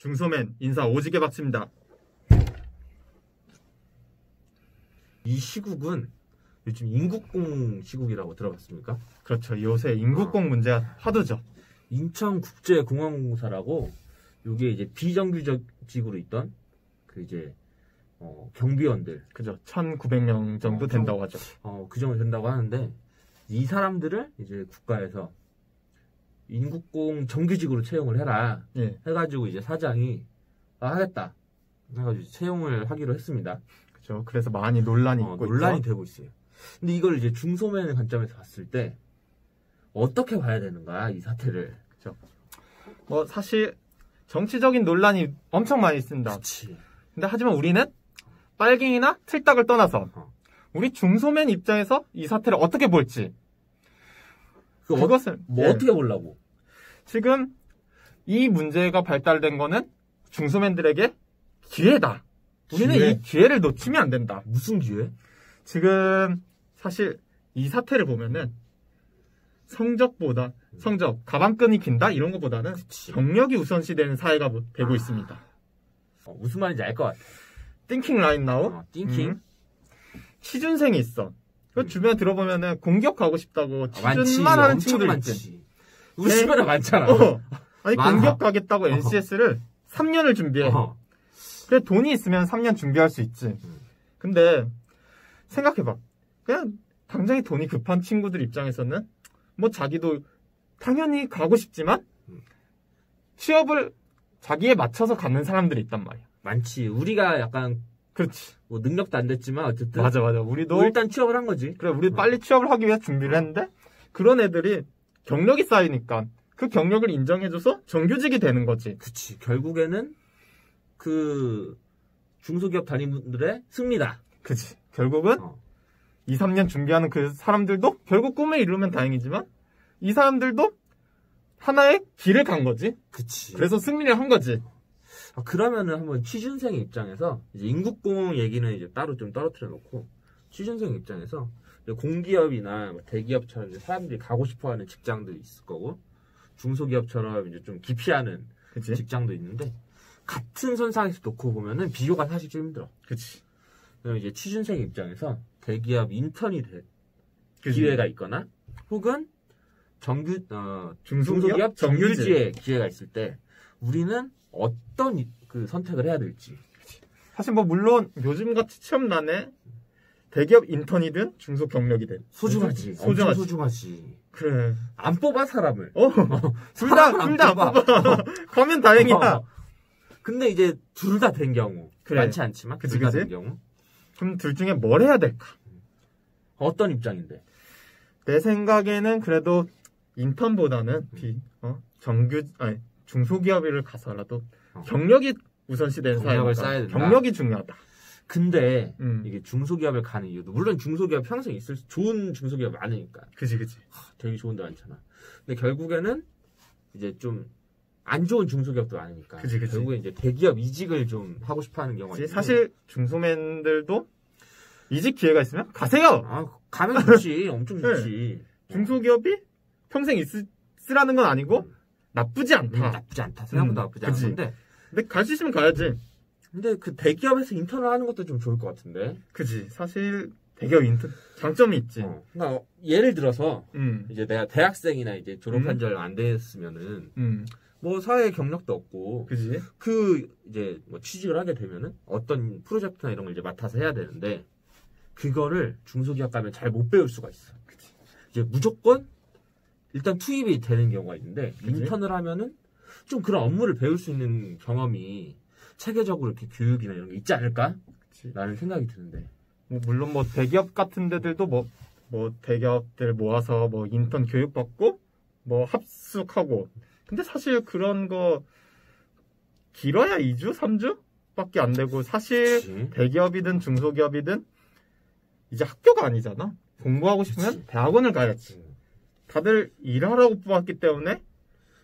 중소맨 인사 오지게 바칩니다. 이 시국은 요즘 인국공 시국이라고 들어봤습니까? 그렇죠. 요새 인국공 문제가 화두죠. 인천국제공항공사라고 요게 이제 비정규직으로 있던 그 이제 경비원들 그죠. 1,900명 정도 된다고 하죠. 그 정도 된다고 하는데 이 사람들을 이제 국가에서 인국공 정규직으로 채용을 해라 예. 해가지고 이제 사장이 하겠다 해가지고 채용을 하기로 했습니다. 그죠. 그래서 많이 논란이 있고 논란이 있죠. 되고 있어요. 근데 이걸 이제 중소맨의 관점에서 봤을 때 어떻게 봐야 되는 거야 이 사태를? 그죠. 뭐 사실 정치적인 논란이 엄청 많이 있습니다. 그렇지. 근데 하지만 우리는 빨갱이나 틀딱을 떠나서 우리 중소맨 입장에서 이 사태를 어떻게 볼지 그것을 뭐 어떻게 보려고? 지금 이 문제가 발달된 거는 중소맨들에게 기회다. 우리는 기회? 이 기회를 놓치면 안 된다. 무슨 기회? 지금 사실 이 사태를 보면은 성적, 가방끈이 긴다 이런 것보다는 그치. 경력이 우선시되는 사회가 되고 있습니다. 무슨 말인지 알 것 같아. 띵킹 라인 나우. 띵킹. 취준생이 있어. 그 주변에 들어보면은 공격하고 싶다고 많지. 취준만 하는 엄청 친구들 많지. 있지. 우리 주변에 많잖아. 아니 많아. 공격하겠다고 NCS를 3년을 준비해. 그래 돈이 있으면 3년 준비할 수 있지. 근데 생각해봐. 그냥 당장에 돈이 급한 친구들 입장에서는 뭐 자기도 당연히 가고 싶지만 취업을 자기에 맞춰서 가는 사람들이 있단 말이야. 많지. 우리가 약간 그렇지. 뭐 능력도 안 됐지만 어쨌든 맞아. 우리도 뭐 일단 취업을 한 거지. 그래 우리 빨리 취업을 하기 위해 준비를 했는데 그런 애들이 경력이 쌓이니까 그 경력을 인정해줘서 정규직이 되는 거지. 그치. 결국에는 그 중소기업 단위분들의 승리다. 그치. 결국은 2, 3년 준비하는 그 사람들도 결국 꿈을 이루면 다행이지만 이 사람들도 하나의 길을 간 거지. 그치. 그래서 승리를 한 거지. 그러면은 한번 취준생 입장에서 이제 인국공 얘기는 이제 따로 좀 떨어뜨려 놓고 취준생 입장에서 공기업이나 뭐 대기업처럼 이제 사람들이 가고 싶어하는 직장들이 있을 거고 중소기업처럼 이제 좀 기피하는 그치? 직장도 있는데 같은 선상에서 놓고 보면은 비교가 사실 좀 힘들어. 그치. 그럼 이제 취준생 입장에서 대기업 인턴이 될 그치. 기회가 있거나 혹은 중소기업 중소기업 정규직의 기회가 있을 때 우리는 어떤 그 선택을 해야 될지. 사실 뭐 물론 요즘같이 취업난에 대기업 인턴이든 중소 경력이든 소중하지. 소중하지. 소중하지. 그래. 안 뽑아 사람을. 둘 다 안 뽑아. 가면 다행이야. 근데 이제 둘 다 된 경우 그래. 많지 않지만 그치, 둘 다 그치? 된 경우 그럼 둘 중에 뭘 해야 될까? 어떤 입장인데? 내 생각에는 그래도 인턴보다는 중소기업을 가서라도 경력이 우선시되는 경력을 사회니까 쌓아야 된다. 경력이 중요하다. 근데 이게 중소기업을 가는 이유도 물론 중소기업 평생 있을 좋은 중소기업 많으니까. 그치. 되게 좋은 데 많잖아. 근데 결국에는 이제 좀 안 좋은 중소기업도 많으니까. 그치. 결국에 이제 대기업 이직을 좀 하고 싶어하는 경우가 있는데. 사실 중소맨들도 이직 기회가 있으면 가세요. 가면 좋지. 엄청 좋지. 중소기업이 평생 있으라는 건 아니고 나쁘지 않다. 나쁘지 않다. 생각보다 나쁘지 그치. 않은데. 근데 갈 수 있으면 가야지. 근데 그 대기업에서 인턴을 하는 것도 좀 좋을 것 같은데. 그치. 사실 대기업 인턴 장점이 있지. 그러니까 예를 들어서 이제 내가 대학생이나 이제 졸업한 지 얼마 안 됐으면은 뭐 사회 경력도 없고 그치. 그 이제 뭐 취직을 하게 되면은 어떤 프로젝트나 이런 걸 이제 맡아서 해야 되는데 그거를 중소기업 가면 잘 못 배울 수가 있어. 그치. 이제 무조건 일단 투입이 되는 경우가 있는데 그치? 인턴을 하면은 좀 그런 업무를 배울 수 있는 경험이 체계적으로 이렇게 교육이나 이런 게 있지 않을까? 그치. 라는 생각이 드는데. 뭐 물론 뭐 대기업 같은 데들도 뭐 대기업들 모아서 뭐 인턴 교육 받고 뭐 합숙하고. 근데 사실 그런 거 길어야 2주, 3주 밖에 안 되고 사실 그치. 대기업이든 중소기업이든 이제 학교가 아니잖아. 공부하고 싶으면 그치. 대학원을 가야지. 다들 일하라고 뽑았기 때문에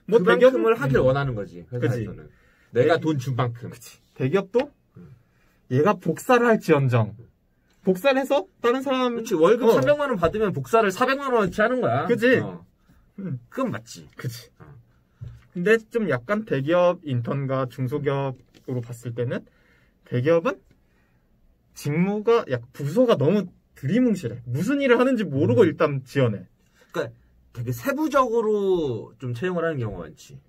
뭐 그만큼을 하길 원하는 거지. 회사에서는. 그치. 내가 돈 준 만큼. 그치. 대기업도 얘가 복사를 할지언정 복사를 해서 다른 사람 그치. 월급 300만 원 받으면 복사를 400만 원어치 하는 거야. 그치. 그건 맞지. 그치. 근데 좀 약간 대기업 인턴과 중소기업으로 봤을 때는 대기업은 직무가 약간 부서가 너무 두리뭉실해. 무슨 일을 하는지 모르고 일단 지원해. 그러니까 되게 세부적으로 좀 채용을 하는 경우가 많지.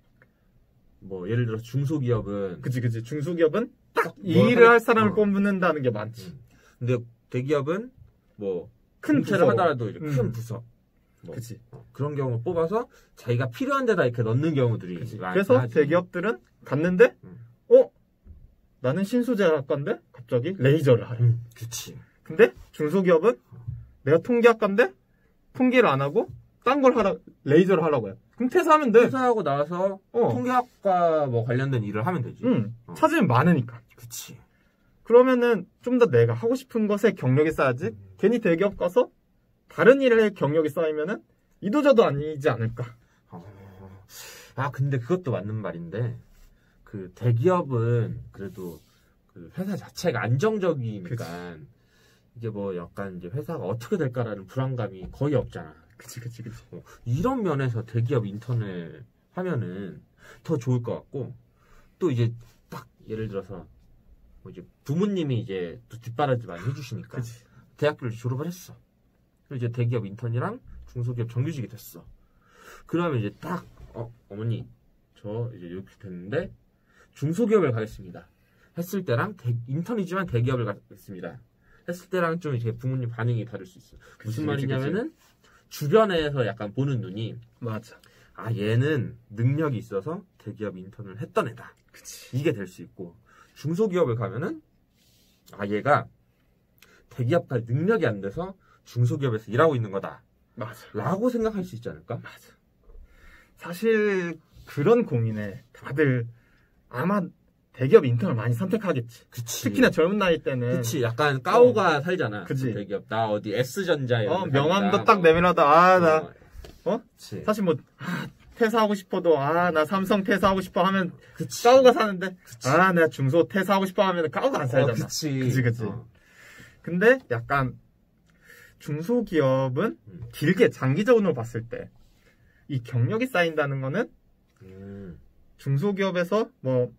뭐 예를 들어 중소기업은 그치. 중소기업은 딱 이 일을 할 사람을 뽑는다는 게 많지. 근데 대기업은 뭐 큰 공채를 부서. 하더라도 이제 큰 부서. 뭐 그치. 그런 경우를 뽑아서 자기가 필요한 데다 이렇게 넣는 경우들이 많이 그래서 하지. 대기업들은 갔는데 나는 신소재학과인데 갑자기 레이저를 하래. 그치. 근데 중소기업은 내가 통계학과인데 통계를 안 하고 딴 걸 하라 레이저를 하라고 해. 그럼 퇴사하면 돼. 퇴사하고 나와서 통계학과 뭐 관련된 일을 하면 되지. 찾으면 많으니까. 그치. 그러면은 좀 더 내가 하고 싶은 것에 경력이 쌓야지. 괜히 대기업 가서 다른 일에 경력이 쌓이면은 이도저도 아니지 않을까. 근데 그것도 맞는 말인데 그 대기업은 그래도 그 회사 자체가 안정적이니까 이게 뭐 약간 이제 회사가 어떻게 될까라는 불안감이 거의 없잖아. 그치. 이런 면에서 대기업 인턴을 하면은 더 좋을 것 같고 또 이제 딱 예를 들어서 뭐 이제 부모님이 이제 또 뒷바라지 많이 해주시니까 그치. 대학교를 졸업을 했어. 그리고 이제 대기업 인턴이랑 중소기업 정규직이 됐어. 그러면 이제 딱 어머니 저 이제 이렇게 됐는데 중소기업을 가겠습니다. 했을 때랑 인턴이지만 대기업을 가겠습니다. 했을 때랑 좀 이제 부모님 반응이 다를 수 있어. 무슨 말이냐면은 주변에서 약간 보는 눈이 맞아. 얘는 능력이 있어서 대기업 인턴을 했던 애다. 그치. 이게 될 수 있고 중소기업을 가면은 얘가 대기업 갈 능력이 안 돼서 중소기업에서 일하고 있는 거다. 맞아. 라고 생각할 수 있지 않을까? 맞아. 사실 그런 고민에 다들 아마 대기업 인턴을 많이 선택하겠지. 그치. 특히나 젊은 나이 때는. 그치. 약간 까오가 살잖아. 그치. 대기업. 나 어디 S전자에. 명함도 딱 내밀어다. 그치. 사실 뭐, 퇴사하고 싶어도, 나 삼성 퇴사하고 싶어 하면, 그치. 까오가 사는데, 그치. 내가 중소 퇴사하고 싶어 하면 까오가 안 살잖아. 그치. 근데 약간, 중소기업은 길게 장기적으로 봤을 때, 이 경력이 쌓인다는 거는, 중소기업에서 뭐,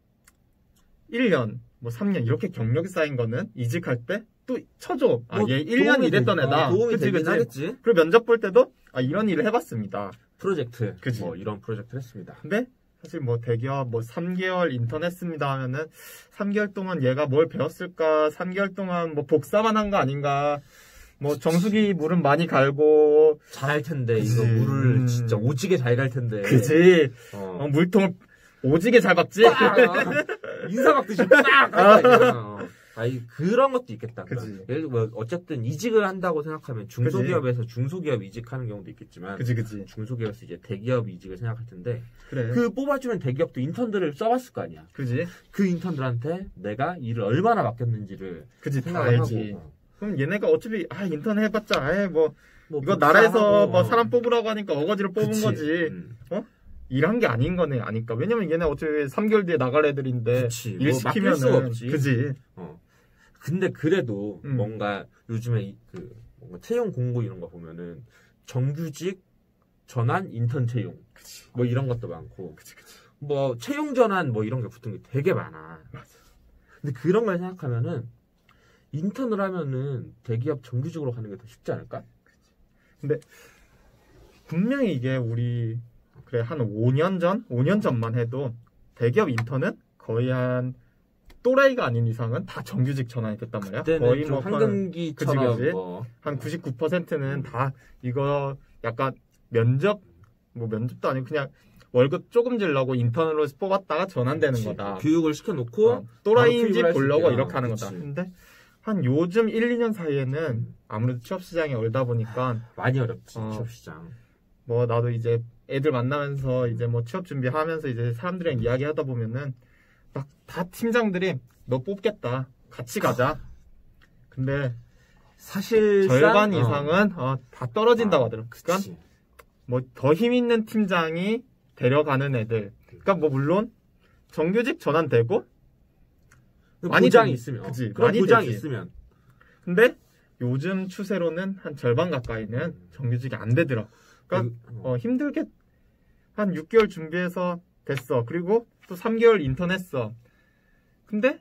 1년, 뭐 3년, 이렇게 경력이 쌓인 거는 이직할 때, 또 쳐줘. 얘 1년 일했던 애다. 도움이 되긴 하겠지. 그리고 면접 볼 때도, 이런 일을 해봤습니다. 프로젝트. 그치. 뭐 이런 프로젝트를 했습니다. 근데 사실 뭐 대기업 뭐 3개월 인턴 했습니다 하면은 3개월 동안 얘가 뭘 배웠을까? 3개월 동안 뭐 복사만 한 거 아닌가? 뭐 정수기 물은 많이 갈고 잘할 텐데 이거 물을 진짜 오지게 잘 갈 텐데. 그치. 물통을 오지게 잘 박지. 인사 박듯이 빡. 그런 것도 있겠다. 그치. 예를 들어 어쨌든 이직을 한다고 생각하면 중소기업에서 중소기업 이직하는 경우도 있겠지만, 그치. 중소기업에서 이제 대기업 이직을 생각할 텐데, 그래. 그 뽑아주는 대기업도 인턴들을 써봤을 거 아니야. 그지. 그 인턴들한테 내가 일을 얼마나 맡겼는지를 생각을 알지. 하고. 그럼 얘네가 어차피 인턴 해봤자 뭐 이거 나라에서 뭐 사람 뽑으라고 하니까 어거지로 뽑은 거지. 일한 게 아닌 거네 아니까. 왜냐면 얘네 어차피 3개월 뒤에 나갈 애들인데 일 시키면은 수가 없지. 그지. 근데 그래도 뭔가 요즘에 뭔가 채용 공고 이런 거 보면은 정규직 전환 인턴 채용 뭐 이런 것도 많고. 그치. 뭐 채용 전환 뭐 이런 게 붙은 게 되게 많아. 맞아. 근데 그런 걸 생각하면은 인턴을 하면은 대기업 정규직으로 가는 게 더 쉽지 않을까? 근데 분명히 이게 우리 한 5년 전만 해도 대기업 인턴은 거의 한 또라이가 아닌 이상은 다 정규직 전환이 됐단 말이야. 거의 뭐 황금기처럼 그치. 한 99%는 다 이거 약간 면접도 아니고 그냥 월급 조금 주려고 인턴으로 뽑았다가 전환되는 거다. 교육을 시켜놓고 또라이인지 보려고 이렇게 하는 거다. 근데 한 요즘 1, 2년 사이에는 아무래도 취업시장이 얼다 보니까 많이 어렵지. 취업시장. 뭐 나도 이제 애들 만나면서 이제 뭐 취업 준비하면서 이제 사람들이랑 이야기하다 보면은 막 다 팀장들이 너 뽑겠다. 같이 가자. 근데 사실 절반 이상은 다 떨어진다고 하더라고. 그러니까 뭐 더 힘 있는 팀장이 데려가는 애들. 그러니까 뭐 물론 정규직 전환되고 많이 보장이 있으면. 그치. 그런 많이 보장이 되지. 있으면. 근데 요즘 추세로는 한 절반 가까이는 정규직이 안 되더라. 그러니까 힘들게 한 6개월 준비해서 됐어. 그리고 또 3개월 인턴 했어. 근데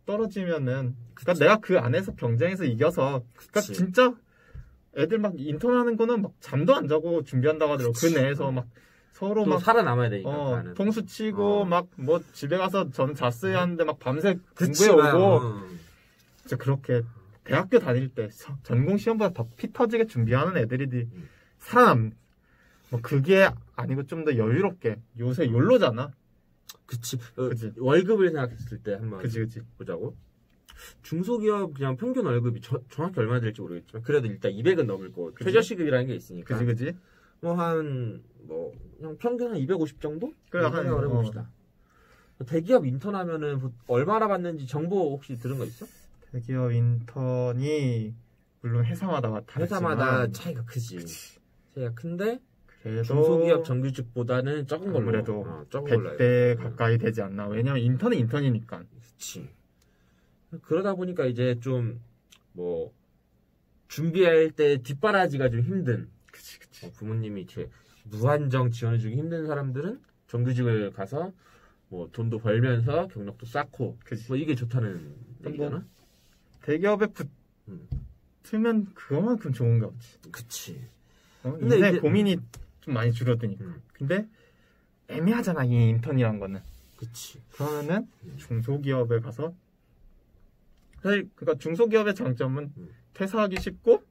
떨어지면은 그러니까 내가 그 안에서 경쟁에서 이겨서 그러니까 그치. 진짜 애들 막 인턴하는 거는 막 잠도 안 자고 준비한다고 하더라고. 그 내에서 막 서로 또 막 살아남아야 되니까. 그 안에서. 통수 치고 막 뭐 집에 가서 전 잤어야 하는데 막 밤새 그치, 공부해 오고 진짜 그렇게 대학교 다닐 때 전공 시험보다 더 피 터지게 준비하는 애들이 살아남. 뭐 그게 아니고 좀 더 여유롭게 요새 욜로잖아. 그치. 그치. 월급을 생각했을 때 한번 그치. 보자고. 중소기업 그냥 평균 월급이 정확히 얼마 될지 모르겠지만 그래도 일단 200은 넘을 거고 그치. 최저시급이라는 게 있으니까. 그지. 뭐 그냥 평균 한 250 정도? 그래 생각을 해봅시다. 대기업 인턴하면은 얼마나 받는지 정보 혹시 들은 거 있어? 대기업 인턴이 물론 회사마다 다르지만 회사마다 차이가 크지. 그치. 차이가 큰데 그래도 중소기업 정규직보다는 적은 걸로. 아무래도 적은 걸로 100대 알고. 가까이 되지 않나. 왜냐면 인턴은 인턴이니까. 그치. 그러다 보니까 이제 좀 뭐 준비할 때 뒷바라지가 좀 힘든. 그치. 부모님이 이렇게 무한정 지원해주기 힘든 사람들은 정규직을 가서 뭐 돈도 벌면서 경력도 쌓고 그치. 뭐 이게 좋다는 얘기잖아. 대기업에 붙으면 그거만큼 좋은가 보지. 그치. 근데 근데 이제 고민이 좀 많이 줄어드니까. 근데 애매하잖아 이 인턴이란 거는. 그치. 그러면은 중소기업에 가서 사실 그러니까 중소기업의 장점은 퇴사하기 쉽고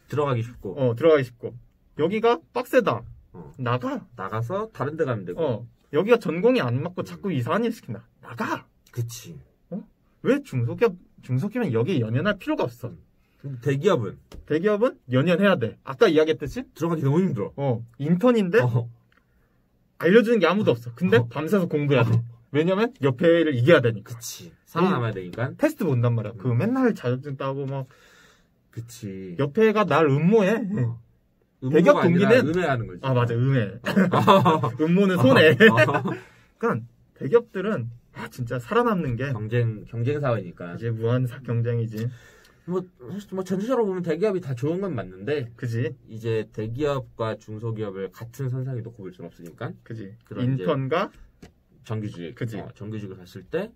들어가기 쉽고 들어가기 쉽고 여기가 빡세다. 나가서 다른 데 가면 되고. 여기가 전공이 안 맞고 자꾸 이상한 일 시킨다. 나가. 그치. 왜 중소기업은 여기에 연연할 필요가 없어. 근데 대기업은 연연해야 돼. 아까 이야기했듯이 들어가기 너무 힘들어. 인턴인데 알려주는 게 아무도 없어. 근데 밤새서 공부해야 돼. 왜냐면 옆에 애를 이겨야 되니까. 그치. 살아남아야 되니까. 테스트 본단 말이야. 그거 맨날 자격증 따고 막 그치. 옆에 애가 날 음모해. 대기업 동기는 음해하는 거지. 아 맞아 음해. 음모는 손해. 그러니까 대기업들은 진짜 살아남는 게 경쟁 사회니까. 이제 무한 경쟁이지. 뭐 전체적으로 보면 대기업이 다 좋은 건 맞는데, 그지. 이제 대기업과 중소기업을 같은 선상에 놓고 볼 수는 없으니까. 그지. 그런 인턴과 정규직. 그지. 정규직을 갔을 때,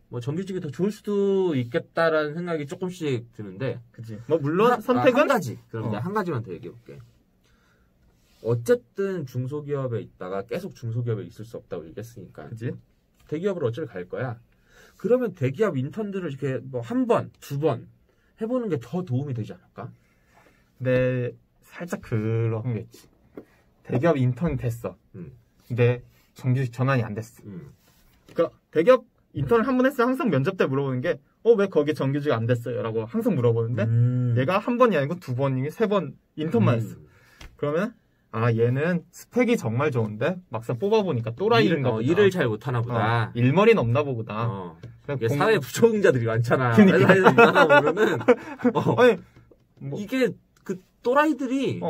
뭐 정규직이 더 좋을 수도 있겠다라는 생각이 조금씩 드는데. 그지. 뭐 물론 선택은 한 가지. 그럼 이제 한 가지만 더 얘기해 볼게. 어쨌든 중소기업에 있다가 계속 중소기업에 있을 수 없다고 얘기했으니까. 그지. 대기업으로 어차피 갈 거야. 그러면 대기업 인턴들을 이렇게 뭐 한 번, 두 번 해보는 게 더 도움이 되지 않을까? 근데 살짝 그런 게 있지. 대기업 인턴이 됐어. 근데 정규직 전환이 안 됐어. 그러니까 대기업 인턴을 한 번 했으면 항상 면접 때 물어보는 게 왜 거기 정규직 안 됐어요? 라고 항상 물어보는데 얘가 한 번이 아니고 두 번이 세 번 인턴만 했어. 그러면 얘는 스펙이 정말 좋은데 막상 뽑아보니까 또라이인가 보다. 일을 잘 못하나 보다. 일머리는 없나 보다. 이게 사회 부적응자들이 많잖아. 그러니까. 회사에서 일하다 보면은 아니, 뭐, 이게 그 또라이들이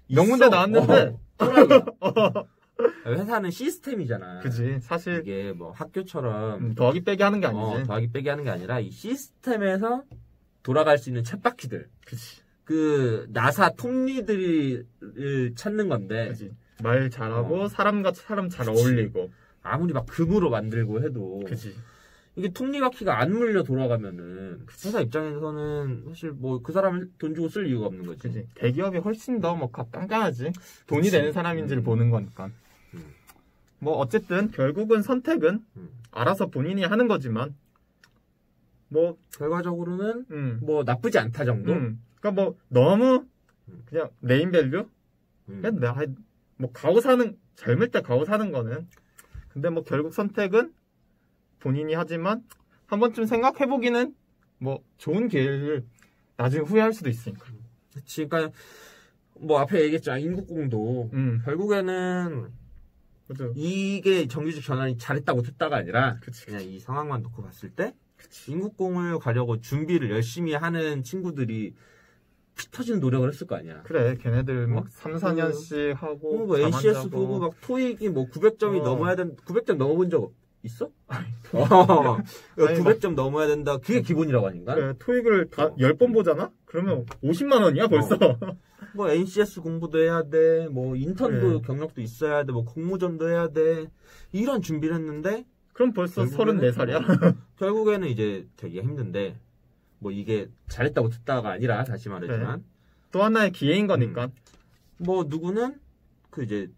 명문대 나왔는데 또라이야. 회사는 시스템이잖아. 그지. 사실 이게 뭐 학교처럼 더하기 빼기 하는 게 아니지. 더하기 빼기 하는 게 아니라 이 시스템에서 돌아갈 수 있는 쳇바퀴들. 그치. 그 나사 톱니들을 찾는 건데. 그치. 말 잘하고 사람과 사람 잘 어울리고 아무리 막 금으로 만들고 해도. 그치. 이게 톱니바퀴가 안 물려 돌아가면은 회사 입장에서는 사실 뭐 그 사람을 돈 주고 쓸 이유가 없는 거지. 그치. 대기업이 훨씬 더 뭐 깐깐하지. 돈이 그치. 되는 사람인지를 보는 거니까. 뭐 어쨌든 결국은 선택은 알아서 본인이 하는 거지만 뭐 결과적으로는 뭐 나쁘지 않다 정도. 그러니까 뭐 너무 그냥 네임밸류. 그냥 내가 뭐 가오 사는 젊을 때 가오 사는 거는 근데 뭐 결국 선택은 본인이 하지만 한 번쯤 생각해 보기는 뭐 좋은 기회를 나중에 후회할 수도 있으니까. 그치. 그러니까 뭐 앞에 얘기했잖아 인국공도 결국에는. 그죠. 이게 정규직 전환이 잘했다 못했다가 아니라 그치. 그냥 이 상황만 놓고 봤을 때 인국공을 가려고 준비를 열심히 하는 친구들이 피 터지는 노력을 했을 거 아니야. 그래 걔네들 막 3, 4년씩 하고 뭐 NCS 보고 막 토익이 뭐 900점이 넘어야 900점 넘어본 적 있어? 900점 넘어야 된다. 그게 기본이라고 아닌가? 그래 토익을 다 10번 보잖아? 그러면 50만 원이야 벌써. 뭐 NCS 공부도 해야 돼, 뭐 인턴도 경력도 있어야 돼, 뭐 공모전도 해야 돼. 이런 준비를 했는데 그럼 벌써 34살이야? 결국에는 이제 되게 힘든데 뭐 이게 잘했다고 듣다가 아니라 다시 말하지만 또 하나의 기회인 거니까. 뭐 누구는 그 이제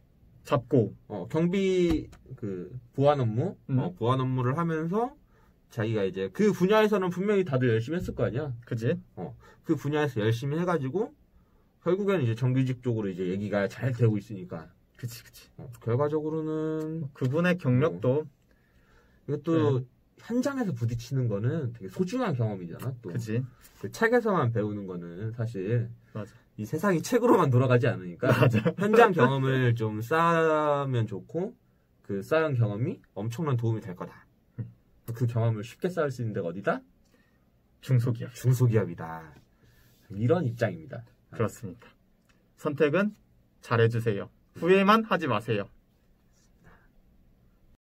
잡고 경비 그 보안 업무 보안 업무를 하면서 자기가 이제 그 분야에서는 분명히 다들 열심히 했을 거 아니야. 그지? 그 분야에서 열심히 해가지고 결국에는 이제 정규직 쪽으로 이제 얘기가 잘 되고 있으니까. 그치. 결과적으로는 그분의 경력도 이것도 현장에서 부딪히는 거는 되게 소중한 경험이잖아. 또. 그지? 그 책에서만 배우는 거는 사실 맞아. 이 세상이 책으로만 돌아가지 않으니까 맞아. 현장 경험을 좀 쌓으면 좋고 그 쌓은 경험이 엄청난 도움이 될 거다. 그 경험을 쉽게 쌓을 수 있는 데가 어디다? 중소기업. 중소기업이다. 이런 입장입니다. 그렇습니다. 선택은 잘해주세요. 후회만 하지 마세요.